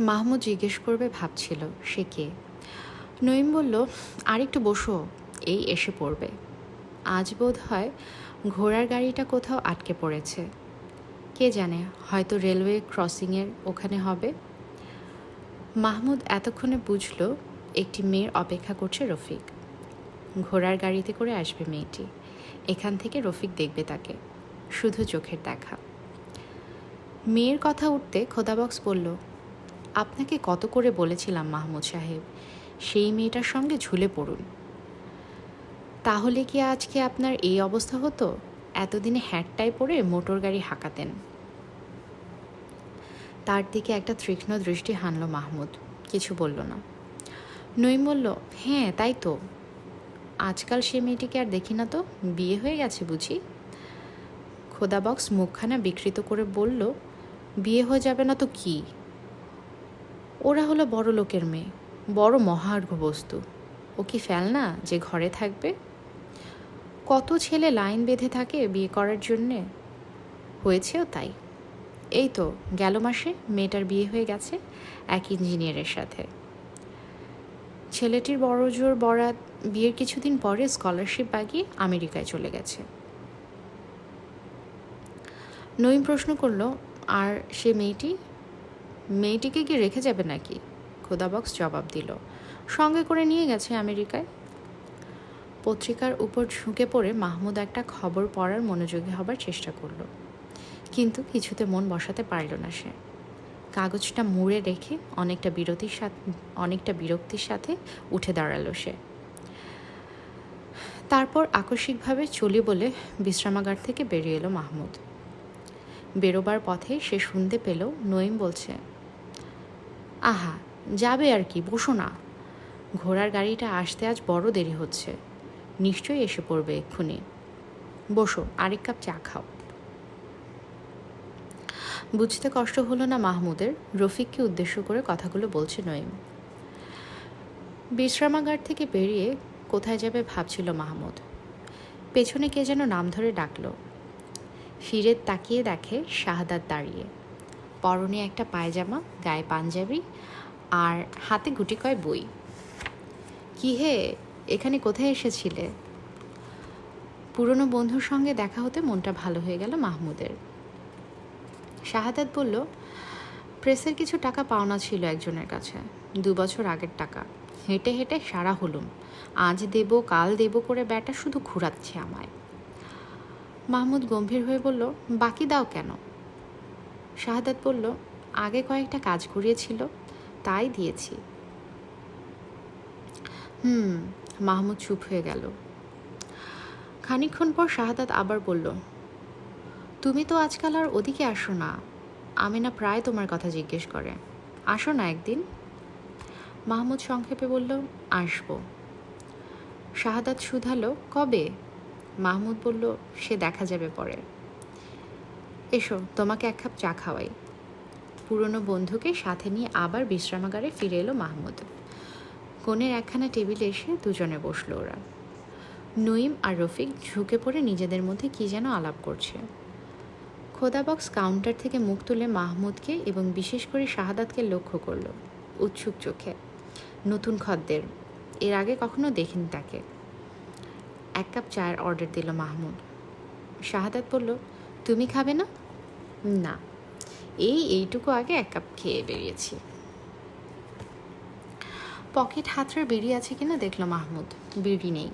মাহমুদ জিজ্ঞেস করবে ভাবছিল সে কে। নঈম বলল, আরেকটু বসো, এই এসে পড়বে। আজ বোধ হয় ঘোড়ার গাড়িটা কোথাও আটকে পড়েছে। কে জানে, হয়তো রেলওয়ে ক্রসিংয়ের ওখানে হবে। মাহমুদ এতক্ষণে বুঝল একটি মেয়ের অপেক্ষা করছে রফিক। ঘোড়ার গাড়িতে করে আসবে মেয়েটি। এখান থেকে রফিক দেখবে তাকে, শুধু চোখের দেখা। মেয়ের কথা উঠতে খোদাবক্স বলল, আপনাকে কত করে বলেছিলাম মাহমুদ সাহেব, সেই মেয়েটার সঙ্গে ঝুলে পড়ুন। তাহলে কি আজকে আপনার এই অবস্থা হতো? এতদিনে হ্যাটটাই পরে মোটর গাড়ি হাঁকাতেন। তার দিকে একটা তীক্ষ্ণ দৃষ্টি হানল মাহমুদ, কিছু বলল না। নঈম বলল, হ্যাঁ তাই তো। আজকাল সে মেয়েটিকে আর দেখি না তো, বিয়ে হয়ে গেছে বুঝি? খোদাবক্স মুখখানা বিকৃত করে বলল, বিয়ে হয়ে যাবে না তো কি? ওরা হলো বড় লোকের মেয়ে, বড় মহার্ঘ বস্তু। ও কি ফেলনা যে ঘরে থাকবে? কত ছেলে লাইন বেঁধে থাকে বিয়ে করার জন্যে, হয়েছেও তাই। এই তো গেল মাসে মেয়েটার বিয়ে হয়ে গেছে এক ইঞ্জিনিয়ারের সাথে। ছেলেটির বড় জোর বরাত বিয়ের কিছুদিন পরে স্কলারশিপ বাগিয়ে আমেরিকায় চলে গেছে। নঈম প্রশ্ন করল, আর সে মেয়েটিকে কি রেখে যাবে নাকি? খোদাবক্স জবাব দিল, সঙ্গে করে নিয়ে গেছে আমেরিকায়। পত্রিকার উপর ঝুঁকে পড়ে মাহমুদ একটা খবর পড়ার মনোযোগী হবার চেষ্টা করল, কিন্তু কিছুতে মন বসাতে পারল না সে। কাগজটা মুড়ে রেখে অনেকটা বিরক্তির সাথে উঠে দাঁড়ালো সে। তারপর আকস্মিকভাবে চলি বলে বিশ্রামাগার থেকে বেরিয়ে এলো মাহমুদ। বেরোবার পথে সে শুনতে পেল নঈম বলছে, আহা, যাবে আর কি, বসো না। ঘোড়ার গাড়িটা আসতে আজ বড় দেরি হচ্ছে, নিশ্চয়ই এসে পড়বে এক্ষুনি। বসো, আরেক কাপ চা খাও। বুঝতে কষ্ট হলো না মাহমুদের রফিককে উদ্দেশ্য করে কথাগুলো বলছে নঈম। বিশ্রামাগার থেকে বেরিয়ে কোথায় যাবে ভাবছিল মাহমুদ। পেছনে কে যেন নাম ধরে ডাকল। ফিরে তাকিয়ে দেখে শাহাদাত দাঁড়িয়ে, পরনে একটা পায়জামা, গায়ে পাঞ্জাবি আর হাতে গুটি কয় বই। কি হে, এখানে কোথায় এসেছিলে? পুরনো বন্ধুর সঙ্গে দেখা হতে মনটা ভালো হয়ে গেল মাহমুদের। শাহাদাত বলল, প্রেসের কিছু টাকা পাওনা ছিল একজনের কাছে, 2 বছর আগের টাকা। হেঁটে হেঁটে সারা হলুম, আজ দেব কাল দেব করে ব্যাটা শুধু ঘুরাচ্ছে আমায়। মাহমুদ গম্ভীর হয়ে বলল, বাকি দাও কেন? শাহাদাত বলল, আগে কয়েকটা কাজ করিয়েছিল, তাই দিয়েছি। মাহমুদ চুপ হয়ে গেল। খানিকক্ষণ পর শাহাদাত আবার বলল, তুমি তো আজকাল আর ওদিকে আসো না। আমিনা প্রায় তোমার কথা জিজ্ঞেস করে, আসো না একদিন। মাহমুদ সংক্ষেপে বলল, আসবো। শাহাদাত শুধালো, কবে? মাহমুদ বলল, সে দেখা যাবে পরে। এসো, তোমাকে 1 কাপ চা খাওয়াই। পুরনো বন্ধুকে সাথে নিয়ে আবার বিশ্রামাগারে ফিরে এলো মাহমুদ। কোণের একখানা টেবিলে এসে দুজনে বসলো ওরা। নঈম আর রফিক ঝুঁকে পড়ে নিজেদের মধ্যে কি যেন আলাপ করছে। খোদাবক্স কাউন্টার থেকে মুখ তুলে মাহমুদকে এবং বিশেষ করে শাহাদাতকে লক্ষ্য করল উৎসুক চোখে। নতুন খদ্দের, এর আগে কখনো দেখিনি তাকে। 1 কাপ চায়ের অর্ডার দিল মাহমুদ। শাহাদাত বলল, তুমি খাবে না? না, এইটুকু আগে 1 কাপ খেয়ে বেরিয়েছি। পকেট হাতড়ে বিড়ি আছে কিনা দেখল মাহমুদ, বিড়ি নেই।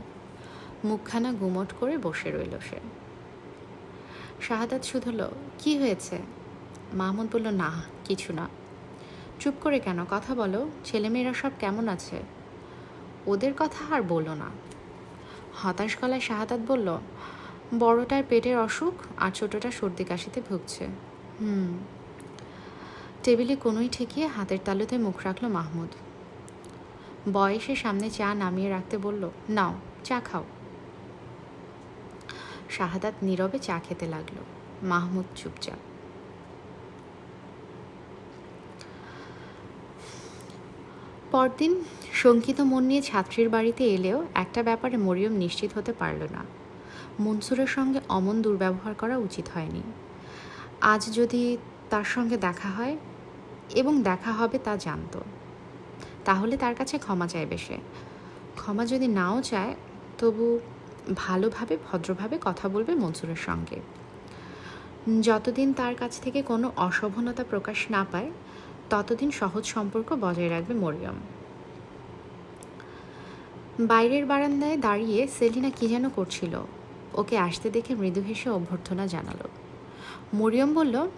মুখখানা গুমট করে বসে রইল সে। শাহাদাত শুধল, কি হয়েছে? মাহমুদ বলল, না কিছু না। চুপ করে কেন, কথা বলো। ছেলেমেয়েরা সব কেমন আছে? ওদের কথা আর বলো না। হতাশ গলায় শাহাদাত বলল, বড়টার পেটের অসুখ আর ছোটটা সর্দি কাশিতে ভুগছে। টেবিলে কোনোই ঠেকিয়ে হাতের তালুতে মুখ রাখল মাহমুদ। বয়সে সামনে চা নামিয়ে রাখতে বলল, নাও চা খাও। শাহাদাত নীরবে চা খেতে লাগলো, মাহমুদ চুপচাপ। পরদিন শঙ্কিত মন নিয়ে ছাত্রীর বাড়িতে এলেও একটা ব্যাপারে মরিয়ম নিশ্চিত হতে পারল না, মনসুরের সঙ্গে অমন দুর্ব্যবহার করা উচিত হয়নি। আজ যদি তার সঙ্গে দেখা হয়, এবং দেখা হবে তা জানতো। তাহলে তার কাছে ক্ষমা চাইবে সে। ক্ষমা যদি নাও চায় তবু ভালোভাবে ভদ্রভাবে কথা বলবে মনসুরের সঙ্গে। যতদিন তার কাছ থেকে কোনো অশোভনতা প্রকাশ না পায় ততদিন সহজ সম্পর্ক বজায় রাখবে মরিয়ম। বাইরের বারান্দায় দাঁড়িয়ে সেলিনা কি যেন করছিল। ওকে আসতে দেখে মৃদু হেসে অভ্যর্থনা জানালো। মরিয়ম বলল,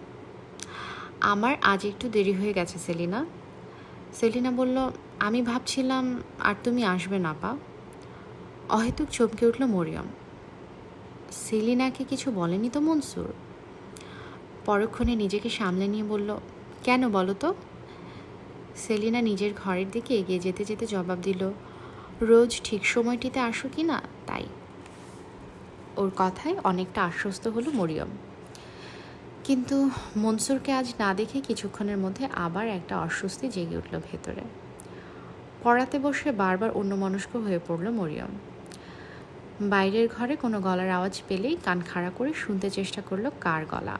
আমার আজ একটু দেরি হয়ে গেছে সেলিনা। সেলিনা বলল, আমি ভাবছিলাম আর তুমি আসবে না পা। অহেতুক চমকে উঠল মরিয়ম। সেলিনাকে কিছু বলেনি তো মনসুর? পরক্ষণে নিজেকে সামলে নিয়ে বলল, কেন বলো তো? সেলিনা নিজের ঘরের দিকে এগিয়ে যেতে যেতে জবাব দিল, রোজ ঠিক সময়টিতে আসো কি না তাই। ওর কথায় অনেকটা আশ্বস্ত হলো মরিয়ম। কিন্তু মনসুরকে আজ না দেখে কিছুক্ষণের মধ্যে আবার একটা অস্বস্তি জেগে উঠল ভেতরে। পড়াতে বসে বারবার অন্যমনস্ক হয়ে পড়ল মরিয়ম। বাইরের ঘরে কোনো গলার আওয়াজ পেলেই কান খাড়া করে শুনতে চেষ্টা করলো কার গলা।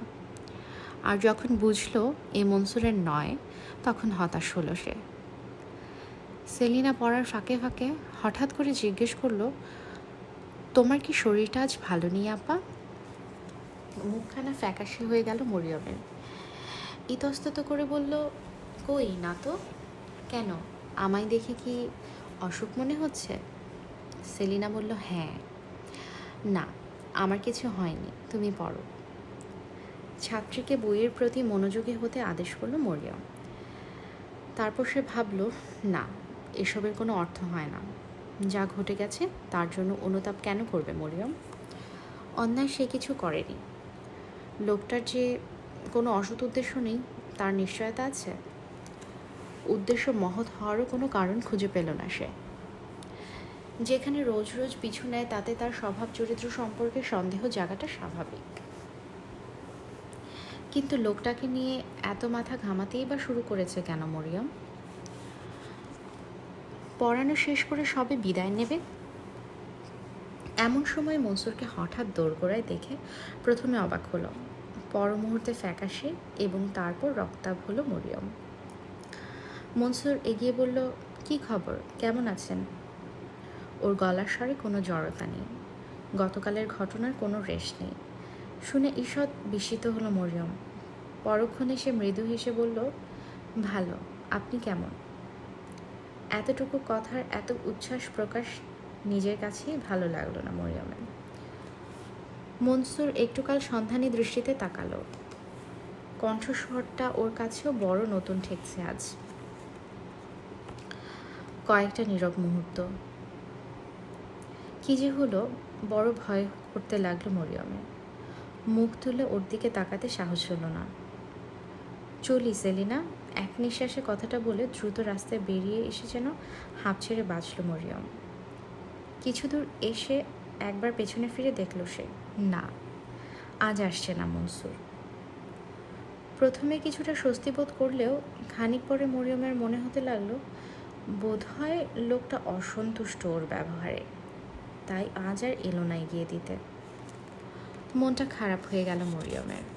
আর যখন বুঝলো এ মনসুরের নয় তখন হতাশ হলো সে। সেলিনা পড়ার ফাঁকে ফাঁকে হঠাৎ করে জিজ্ঞেস করলো, তোমার কি শরীরটা আজ ভালো নেই আপা? মুখখানা ফ্যাকাশে হয়ে গেল মরিয়মের। ইতস্তত করে বলল, কই না তো। কেন, আমায় দেখে কি অসুখ মনে হচ্ছে? সেলিনা বলল, হ্যাঁ। না, আমার কিছু হয়নি, তুমি পড়ো। ছাত্রীকে বইয়ের প্রতি মনোযোগী হতে আদেশ করলো মরিয়ম। তারপর সে ভাবল, না, এসবের কোনো অর্থ হয় না। যা ঘটে গেছে তার জন্য অনুতাপ কেন করবে মরিয়ম? অন্যায় সে কিছু করেনি। লোকটার যে কোনো অসৎ উদ্দেশ্য নেই তার নিশ্চয়তা আছে। উদ্দেশ্য মহৎ হওয়ারও কোনো কারণ খুঁজে পেল না সে। যেখানে রোজ রোজ পিছু নেয় তাতে তার স্বভাব চরিত্র সম্পর্কে সন্দেহ জাগাটা স্বাভাবিক। কিন্তু লোকটাকে নিয়ে এত মাথা ঘামাতেই বা শুরু করেছে কেন মরিয়ম? পড়ানো শেষ করে সবে বিদায় নেবে। এমন সময় মনসুরকে হঠাৎ দোরগোড়ায় দেখে প্রথমে অবাক হলো, পর মুহূর্তে ফ্যাকাশে এবং তারপর রক্তাভ হলো মরিয়ম। মনসুর এগিয়ে বলল, কি খবর, কেমন আছেন? ওর গলার স্বরে কোনো জড়তা নেই, গতকালের ঘটনার কোনো রেশ নেই। শুনে ঈষৎ বিস্মিত হলো মরিয়ম। পরক্ষণে সে মৃদু হেসে বলল, ভালো, আপনি কেমন? এতটুকু কথার এত উচ্ছ্বাস প্রকাশ নিজের কাছেই ভালো লাগলো না মরিয়মের। মনসুর একটুকাল সন্ধানী দৃষ্টিতে তাকালো। কণ্ঠস্বরটা ওর কাছেও বড় নতুন ঠেকছে আজ। কয়েকটা নীরব মুহূর্ত। কি যে হলো, বড় ভয় করতে লাগলো মরিয়মের। মুখ তুলে ওর দিকে তাকাতে সাহস হলো না। চলি সেলিনা, এক নিঃশ্বাসে কথাটা বলে দ্রুত রাস্তায় বেরিয়ে এসে যেন হাঁপ ছেড়ে বাঁচল মরিয়ম। কিছু দূর এসে একবার পেছনে ফিরে দেখল সে, না, আজ আসছে না মনসুর। প্রথমে কিছুটা স্বস্তি বোধ করলেও খানিক পরে মরিয়মের মনে হতে লাগলো, বোধহয় লোকটা অসন্তুষ্ট ওর ব্যবহারে, তাই আজ আর এলো না এগিয়ে দিতে। মনটা খারাপ হয়ে গেল মরিয়মের।